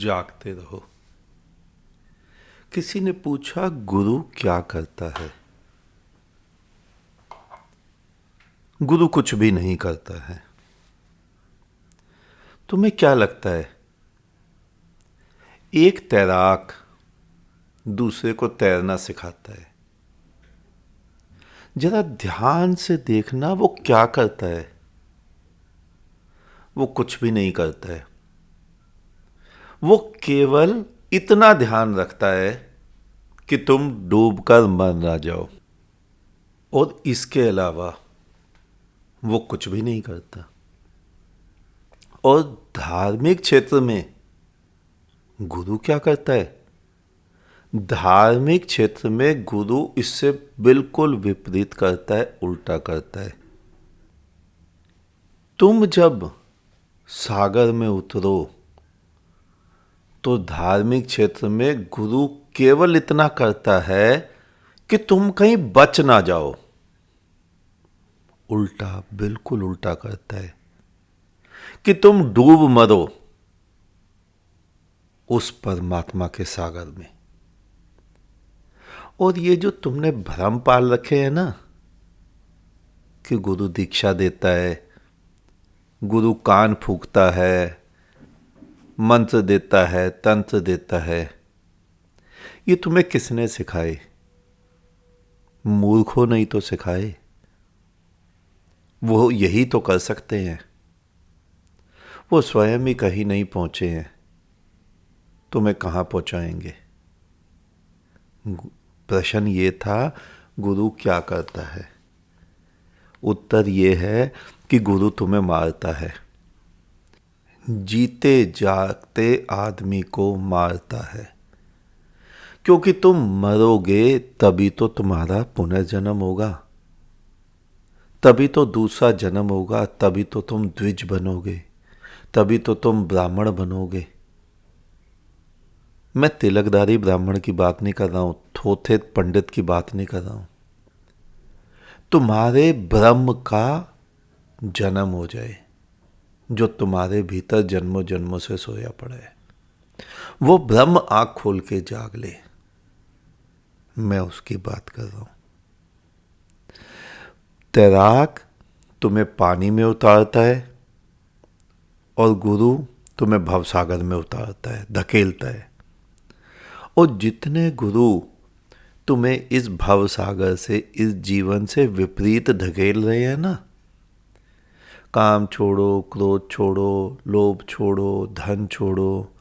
जागते रहो। किसी ने पूछा गुरु क्या करता है। गुरु कुछ भी नहीं करता है। तुम्हें क्या लगता है एक तैराक दूसरे को तैरना सिखाता है? जरा ध्यान से देखना वो क्या करता है। वो कुछ भी नहीं करता है। वो केवल इतना ध्यान रखता है कि तुम डूबकर मर ना जाओ, और इसके अलावा वो कुछ भी नहीं करता। और धार्मिक क्षेत्र में गुरु क्या करता है? धार्मिक क्षेत्र में गुरु इससे बिल्कुल विपरीत करता है, उल्टा करता है। तुम जब सागर में उतरो तो धार्मिक क्षेत्र में गुरु केवल इतना करता है कि तुम कहीं बच ना जाओ। उल्टा, बिल्कुल उल्टा करता है कि तुम डूब मरो उस परमात्मा के सागर में। और ये जो तुमने भ्रम पाल रखे हैं ना कि गुरु दीक्षा देता है, गुरु कान फूंकता है, मंत्र देता है, तंत्र देता है, ये तुम्हें किसने सिखाए? मूर्खों नहीं तो सिखाए। वो यही तो कर सकते हैं। वो स्वयं ही कहीं नहीं पहुंचे हैं, तुम्हें कहां पहुंचाएंगे? प्रश्न ये था, गुरु क्या करता है? उत्तर ये है कि गुरु तुम्हें मारता है। जीते जागते आदमी को मारता है, क्योंकि तुम मरोगे तभी तो तुम्हारा पुनर्जन्म होगा, तभी तो दूसरा जन्म होगा, तभी तो तुम द्विज बनोगे, तभी तो तुम ब्राह्मण बनोगे। मैं तिलकधारी ब्राह्मण की बात नहीं कर रहा हूं, थोथे पंडित की बात नहीं कर रहा हूं। तुम्हारे ब्रह्म का जन्म हो जाए, जो तुम्हारे भीतर जन्मों जन्मों से सोया पड़ा है, वो ब्रह्म आंख खोल के जाग ले। मैं उसकी बात कर रहा हूं। तैराक तुम्हें पानी में उतारता है और गुरु तुम्हें भवसागर में उतारता है, धकेलता है। और जितने गुरु तुम्हें इस भवसागर से, इस जीवन से विपरीत धकेल रहे हैं ना, काम छोड़ो, क्रोध छोड़ो, लोभ छोड़ो, धन छोड़ो,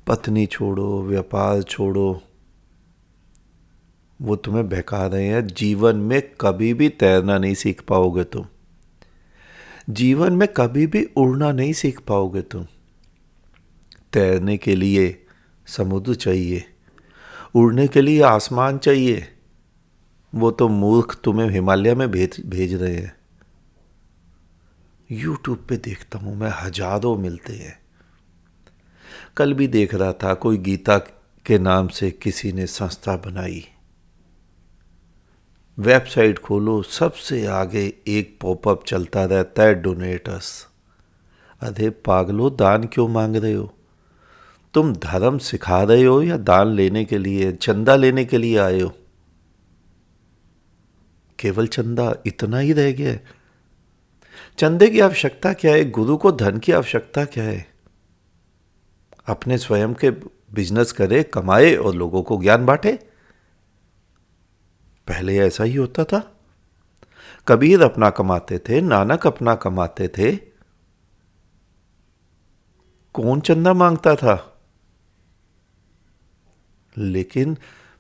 पत्नी छोड़ो, व्यापार छोड़ो, वो तुम्हें बहका रहे हैं। जीवन में कभी भी तैरना नहीं सीख पाओगे तुम। जीवन में कभी भी उड़ना नहीं सीख पाओगे तुम। तैरने के लिए समुद्र चाहिए, उड़ने के लिए आसमान चाहिए। वो तो मूर्ख तुम्हें हिमालय में भेज रहे हैं। यूट्यूब पे देखता हूं मैं, हजारों मिलते हैं। कल भी देख रहा था, कोई गीता के नाम से किसी ने संस्था बनाई। वेबसाइट खोलो, सबसे आगे एक पॉपअप चलता रहता है, डोनेटर्स। अरे पागलो, दान क्यों मांग रहे हो? तुम धर्म सिखा रहे हो या दान लेने के लिए, चंदा लेने के लिए आए हो? केवल चंदा, इतना ही रह गया है। चंदे की आवश्यकता क्या है? गुरु को धन की आवश्यकता क्या है? अपने स्वयं के बिजनेस करे, कमाए और लोगों को ज्ञान बांटे। पहले ऐसा ही होता था। कबीर अपना कमाते थे, नानक अपना कमाते थे। कौन चंदा मांगता था? लेकिन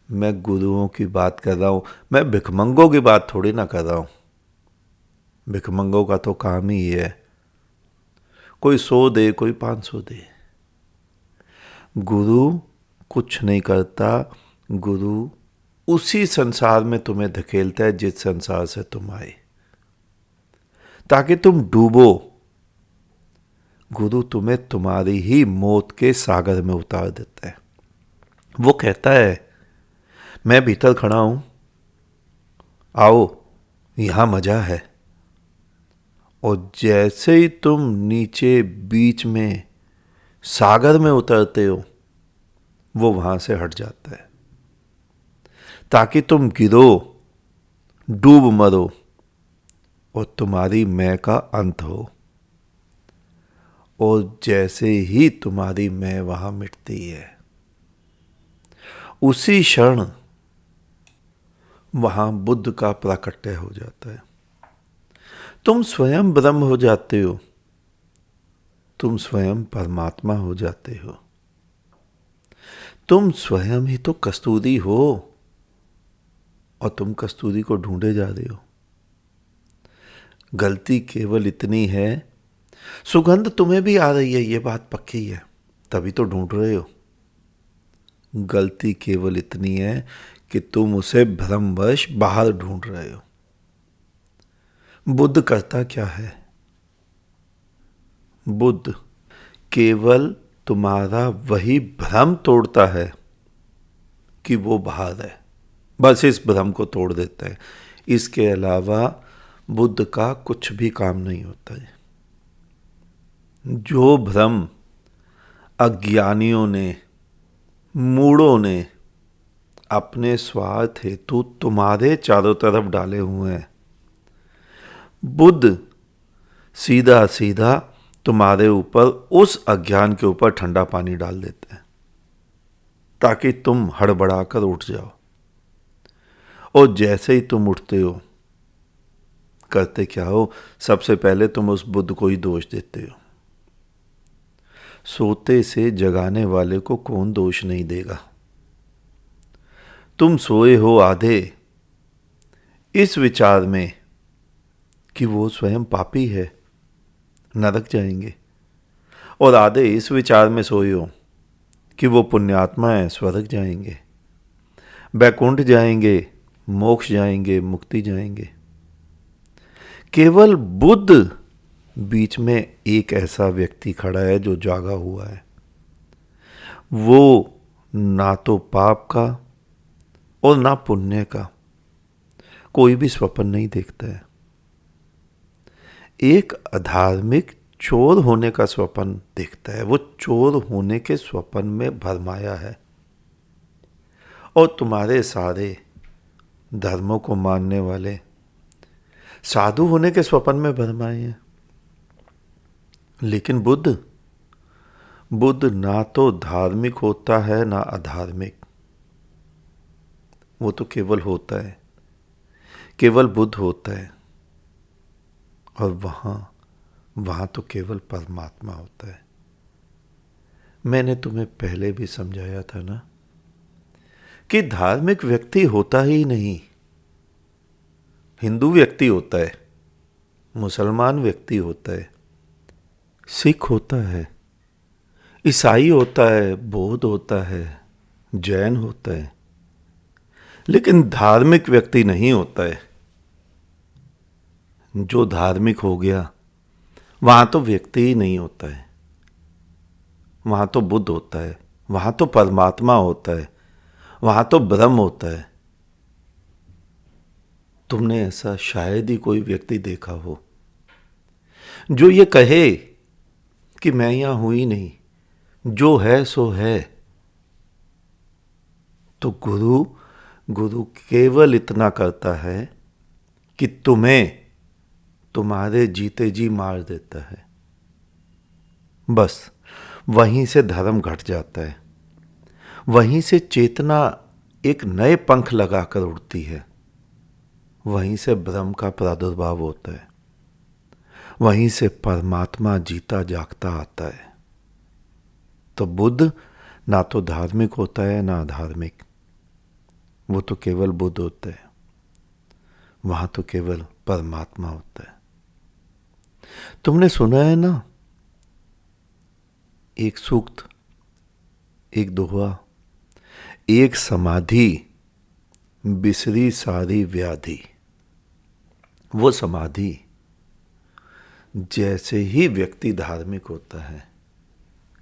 मैं गुरुओं की बात कर रहा हूं, मैं भिखमंगों की बात थोड़ी ना कर रहा हूं। भिखमंगों का तो काम ही है, कोई 100 दे, कोई 500 दे। गुरु कुछ नहीं करता। गुरु उसी संसार में तुम्हें धकेलता है जिस संसार से तुम आए, ताकि तुम डूबो। गुरु तुम्हें तुम्हारी ही मौत के सागर में उतार देता है। वो कहता है, मैं भीतर खड़ा हूं, आओ, यहां मजा है। और जैसे ही तुम नीचे बीच में सागर में उतरते हो वो वहां से हट जाता है, ताकि तुम गिरो, डूब मरो और तुम्हारी मैं का अंत हो। और जैसे ही तुम्हारी मैं वहां मिटती है, उसी क्षण वहां बुद्ध का प्राकट्य हो जाता है। तुम स्वयं ब्रह्म हो जाते हो, तुम स्वयं परमात्मा हो जाते हो। तुम स्वयं ही तो कस्तूरी हो और तुम कस्तूरी को ढूंढे जा रहे हो। गलती केवल इतनी है, सुगंध तुम्हें भी आ रही है, ये बात पक्की है, तभी तो ढूंढ रहे हो। गलती केवल इतनी है कि तुम उसे भ्रमवश बाहर ढूंढ रहे हो। बुद्ध करता क्या है? बुद्ध केवल तुम्हारा वही भ्रम तोड़ता है कि वो बाहर है, बस इस भ्रम को तोड़ देता है। इसके अलावा बुद्ध का कुछ भी काम नहीं होता है। जो भ्रम अज्ञानियों ने, मूढ़ों ने अपने स्वार्थ हेतु तुम्हारे चारों तरफ डाले हुए हैं, बुद्ध सीधा सीधा तुम्हारे ऊपर, उस अज्ञान के ऊपर ठंडा पानी डाल देते हैं, ताकि तुम हड़बड़ाकर उठ जाओ। और जैसे ही तुम उठते हो, करते क्या हो? सबसे पहले तुम उस बुद्ध को ही दोष देते हो। सोते से जगाने वाले को कौन दोष नहीं देगा? तुम सोए हो आधे इस विचार में कि वो स्वयं पापी है, नरक जाएंगे, और आधे इस विचार में सोए हो कि वो पुण्यात्मा है, स्वर्ग जाएंगे, बैकुंठ जाएंगे, मोक्ष जाएंगे, मुक्ति जाएंगे। केवल बुद्ध बीच में एक ऐसा व्यक्ति खड़ा है जो जागा हुआ है। वो ना तो पाप का और ना पुण्य का कोई भी स्वप्न नहीं देखता है। एक अधार्मिक चोर होने का स्वप्न देखता है। वो चोर होने के स्वप्न में भरमाया है, और तुम्हारे सारे धर्मों को मानने वाले साधु होने के स्वप्न में भरमाए हैं। लेकिन बुद्ध ना तो धार्मिक होता है ना अधार्मिक, वो तो केवल होता है, केवल बुद्ध होता है। और वहां तो केवल परमात्मा होता है। मैंने तुम्हें पहले भी समझाया था ना कि धार्मिक व्यक्ति होता ही नहीं। हिंदू व्यक्ति होता है, मुसलमान व्यक्ति होता है, सिख होता है, ईसाई होता है, बौद्ध होता है, जैन होता है, लेकिन धार्मिक व्यक्ति नहीं होता है। जो धार्मिक हो गया वहां तो व्यक्ति ही नहीं होता है, वहां तो बुद्ध होता है, वहां तो परमात्मा होता है, वहां तो ब्रह्म होता है। तुमने ऐसा शायद ही कोई व्यक्ति देखा हो जो ये कहे कि मैं यहां हूं ही नहीं, जो है सो है। तो गुरु केवल इतना करता है कि तुम्हें तुम्हारे जीते जी मार देता है। बस वहीं से धर्म घट जाता है, वहीं से चेतना एक नए पंख लगाकर उड़ती है, वहीं से ब्रह्म का प्रादुर्भाव होता है, वहीं से परमात्मा जीता जागता आता है। तो बुद्ध ना तो धार्मिक होता है ना अधार्मिक, वो तो केवल बुद्ध होता है, वहां तो केवल परमात्मा होता है। तुमने सुना है ना, एक सूक्त, एक दोहा, एक समाधि बिसरी सारी व्याधि। वो समाधि, जैसे ही व्यक्ति धार्मिक होता है,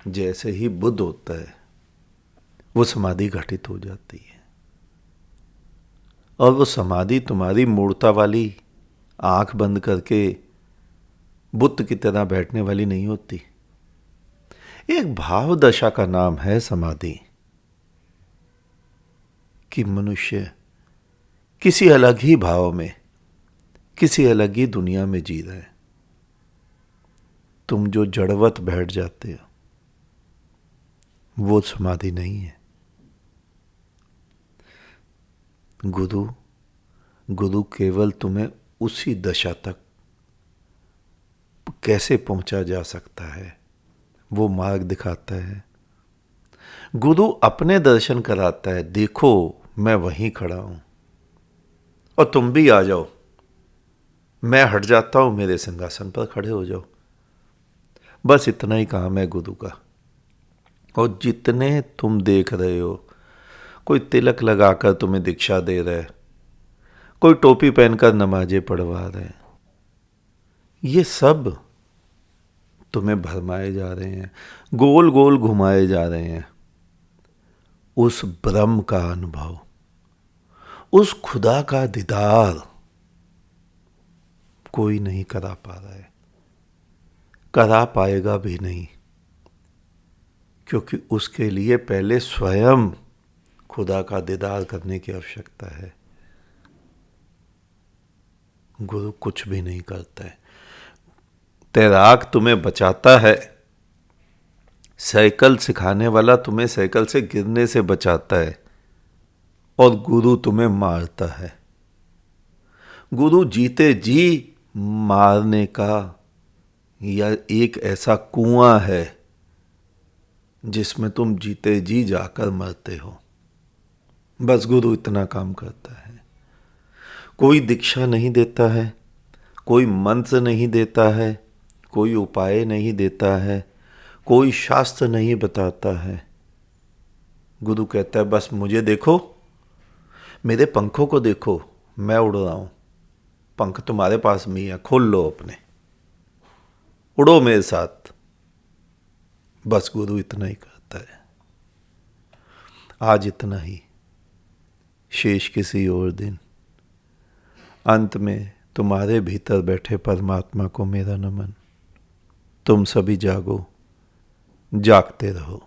जैसे ही बुद्ध होता है, वो समाधि घटित हो जाती है। और वो समाधि तुम्हारी मूर्ता वाली आंख बंद करके बुद्ध की तरह बैठने वाली नहीं होती। एक भाव दशा का नाम है समाधि, कि मनुष्य किसी अलग ही भाव में, किसी अलग ही दुनिया में जी रहे हैं। तुम जो जड़वत बैठ जाते हो वो समाधि नहीं है। गुरु केवल तुम्हें उसी दशा तक कैसे पहुंचा जा सकता है वो मार्ग दिखाता है। गुरु अपने दर्शन कराता है, देखो मैं वहीं खड़ा हूं और तुम भी आ जाओ, मैं हट जाता हूं, मेरे सिंहासन पर खड़े हो जाओ। बस इतना ही काम है गुरु का। और जितने तुम देख रहे हो, कोई तिलक लगाकर तुम्हें दीक्षा दे रहा है, कोई टोपी पहनकर नमाजें पढ़वा रहे हैं, ये सब तुम्हें भरमाए जा रहे हैं, गोल गोल घुमाए जा रहे हैं। उस ब्रह्म का अनुभव, उस खुदा का दीदार कोई नहीं करा पा रहा है, करा पाएगा भी नहीं, क्योंकि उसके लिए पहले स्वयं खुदा का दीदार करने की आवश्यकता है। गुरु कुछ भी नहीं करता है। तैराक तुम्हें बचाता है, साइकिल सिखाने वाला तुम्हें साइकिल से गिरने से बचाता है, और गुरु तुम्हें मारता है। गुरु जीते जी मारने का या एक ऐसा कुआं है जिसमें तुम जीते जी जाकर मरते हो। बस गुरु इतना काम करता है। कोई दीक्षा नहीं देता है, कोई मंत्र नहीं देता है, कोई उपाय नहीं देता है, कोई शास्त्र नहीं बताता है। गुरु कहता है बस मुझे देखो, मेरे पंखों को देखो, मैं उड़ रहा हूं, पंख तुम्हारे पास में ही है, खोल लो अपने, उड़ो मेरे साथ। बस गुरु इतना ही करता है। आज इतना ही, शेष किसी और दिन। अंत में तुम्हारे भीतर बैठे परमात्मा को मेरा नमन। तुम सभी जागो, जागते रहो।